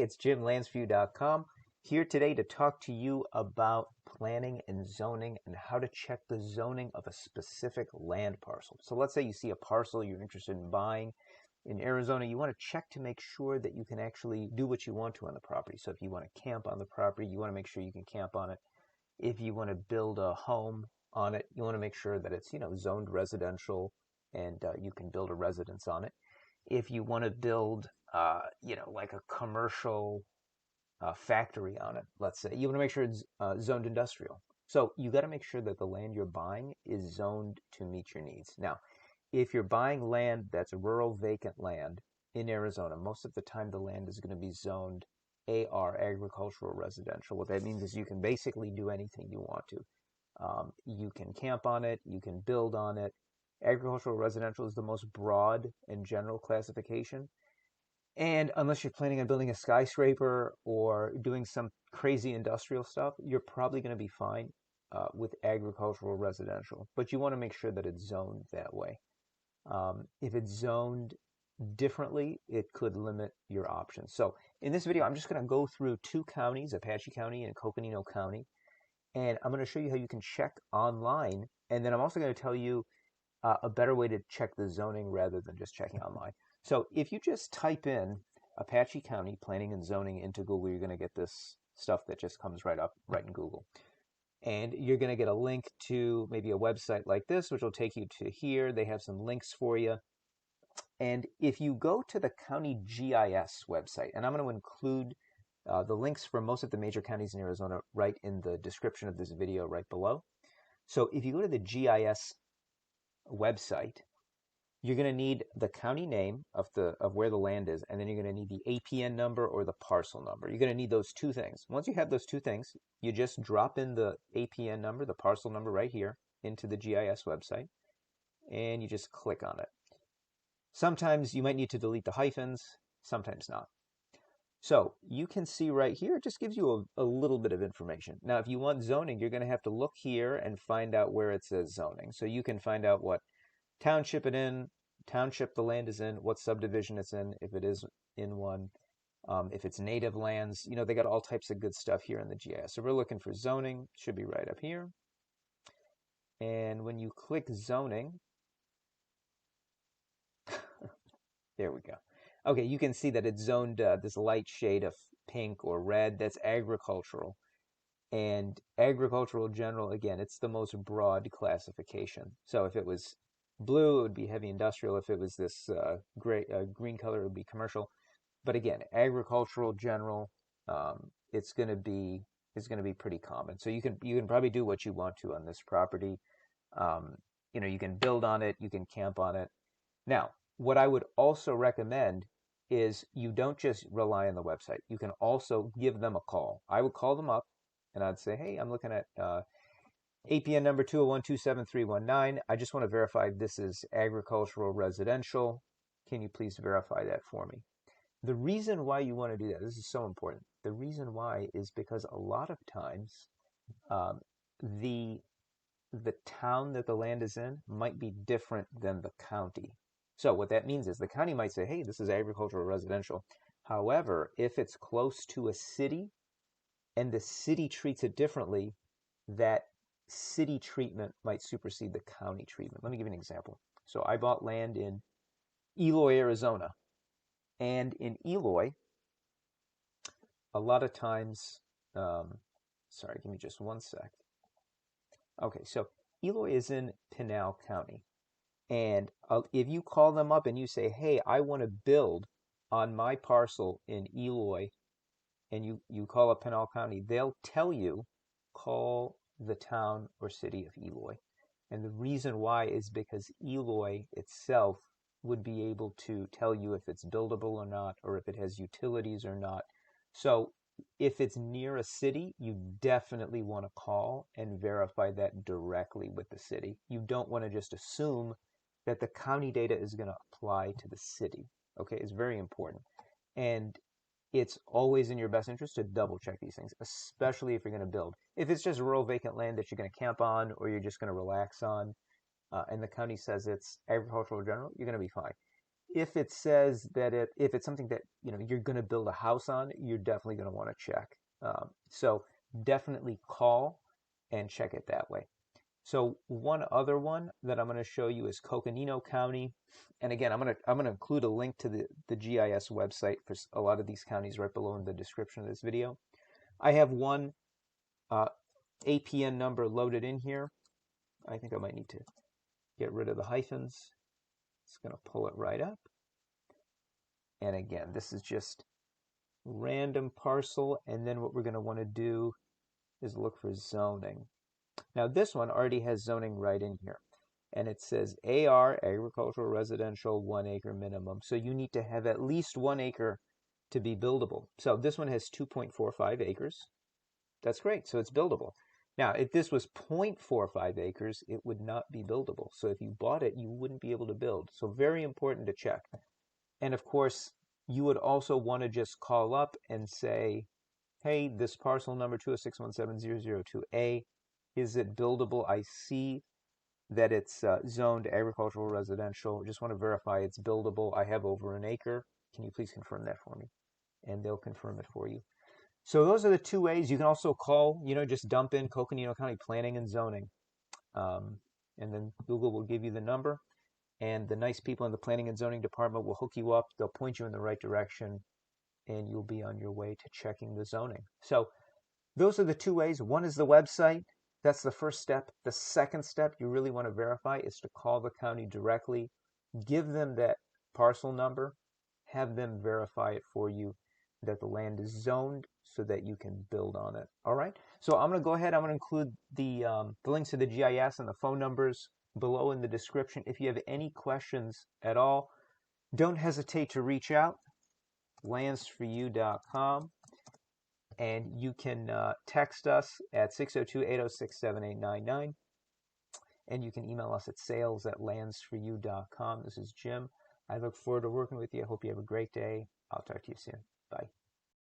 It's JimLandsview.com here today to talk to you about planning and zoning and how to check the zoning of a specific land parcel. So let's say you see a parcel you're interested in buying in Arizona. You want to check to make sure that you can actually do what you want to on the property. So if you want to camp on the property, you want to make sure you can camp on it. If you want to build a home on it, you want to make sure that it's, zoned residential and you can build a residence on it. If you want to build, like a commercial factory on it, let's say, you want to make sure it's zoned industrial. So you got to make sure that the land you're buying is zoned to meet your needs. Now, if you're buying land that's rural vacant land in Arizona, most of the time the land is going to be zoned AR, agricultural residential. What that means is you can basically do anything you want to. You can camp on it, you can build on it. Agricultural residential is the most broad and general classification. And unless you're planning on building a skyscraper or doing some crazy industrial stuff, you're probably going to be fine with agricultural residential. But you want to make sure that it's zoned that way. If it's zoned differently, it could limit your options. So in this video, I'm just going to go through two counties, Apache County and Coconino County, and I'm going to show you how you can check online. And then I'm also going to tell you a better way to check the zoning rather than just checking online. So if you just type in Apache County Planning and Zoning into Google, you're going to get this stuff that just comes right up right in Google. And you're going to get a link to maybe a website like this, which will take you to here. They have some links for you. And if you go to the county GIS website, and I'm going to include the links for most of the major counties in Arizona right in the description of this video right below. So if you go to the GIS website, you're going to need the county name of where the land is, and then you're going to need the APN number or the parcel number. You're going to need those two things. Once you have those two things, you just drop in the APN number, the parcel number right here into the GIS website, and you just click on it. Sometimes you might need to delete the hyphens, sometimes not. So you can see right here, it just gives you a little bit of information. Now, if you want zoning, you're going to have to look here and find out where it says zoning. So you can find out what township the land is in, what subdivision it's in, if it is in one, if it's native lands. They got all types of good stuff here in the GIS. So we're looking for zoning, should be right up here. And when you click zoning, there we go. Okay, you can see that it's zoned this light shade of pink or red. That's agricultural. And agricultural general, again, it's the most broad classification. So if it was blue, it would be heavy industrial. If it was this green color, it would be commercial. But again, agricultural general, it's going to be pretty common. So you can probably do what you want to on this property. You can build on it, you can camp on it. Now, what I would also recommend is you don't just rely on the website. You can also give them a call. I would call them up and I'd say, hey, I'm looking at APN number 201-27319. I just want to verify this is agricultural residential. Can you please verify that for me? The reason why you want to do that, this is so important. The reason why is because a lot of times the town that the land is in might be different than the county. So what that means is the county might say, hey, this is agricultural residential. However, if it's close to a city and the city treats it differently, that city treatment might supersede the county treatment. Let me give you an example. So I bought land in Eloy, Arizona. And in Eloy, a lot of times, sorry, give me just one sec. Okay, so Eloy is in Pinal County. And if you call them up and you say, hey, I want to build on my parcel in Eloy, and you call up Pinal County, they'll tell you, call the town or city of Eloy. And the reason why is because Eloy itself would be able to tell you if it's buildable or not, or if it has utilities or not. So if it's near a city, you definitely want to call and verify that directly with the city. You don't want to just assume that the county data is going to apply to the city. Okay, it's very important. And it's always in your best interest to double check these things, especially if you're going to build. If it's just rural vacant land that you're going to camp on or you're just going to relax on, and the county says it's agricultural general, you're going to be fine. if it says that if it's something that you're going to build a house on, you're definitely going to want to check. So definitely call and check it that way. So one other one that I'm going to show you is Coconino County, and again I'm going to include a link to the GIS website for a lot of these counties right below in the description of this video. I have one APN number loaded in here. I think I might need to get rid of the hyphens. It's going to pull it right up. And again, this is just random parcel. And then what we're going to want to do is look for zoning. Now this one already has zoning right in here. And it says AR, agricultural residential, 1 acre minimum. So you need to have at least 1 acre to be buildable. So this one has 2.45 acres. That's great. So it's buildable. Now, if this was 0.45 acres, it would not be buildable. So if you bought it, you wouldn't be able to build. So very important to check. And of course, you would also want to just call up and say, hey, this parcel number 206170002A, is it buildable? I see that it's zoned agricultural residential. Just want to verify it's buildable. I have over 1 acre. Can you please confirm that for me? And they'll confirm it for you. So those are the two ways. You can also call, just dump in Coconino County Planning and Zoning. And then Google will give you the number. And the nice people in the Planning and Zoning department will hook you up. They'll point you in the right direction. And you'll be on your way to checking the zoning. So those are the two ways. One is the website. That's the first step. The second step you really want to verify is to call the county directly. Give them that parcel number. Have them verify it for you that the land is zoned so that you can build on it. All right. So I'm going to go ahead. I'm going to include the links to the GIS and the phone numbers below in the description. If you have any questions at all, don't hesitate to reach out. landsforyou.com, and you can text us at 602-806-7899, and you can email us at sales@landsforyou.com. This is Jim. I look forward to working with you. I hope you have a great day. I'll talk to you soon. Bye.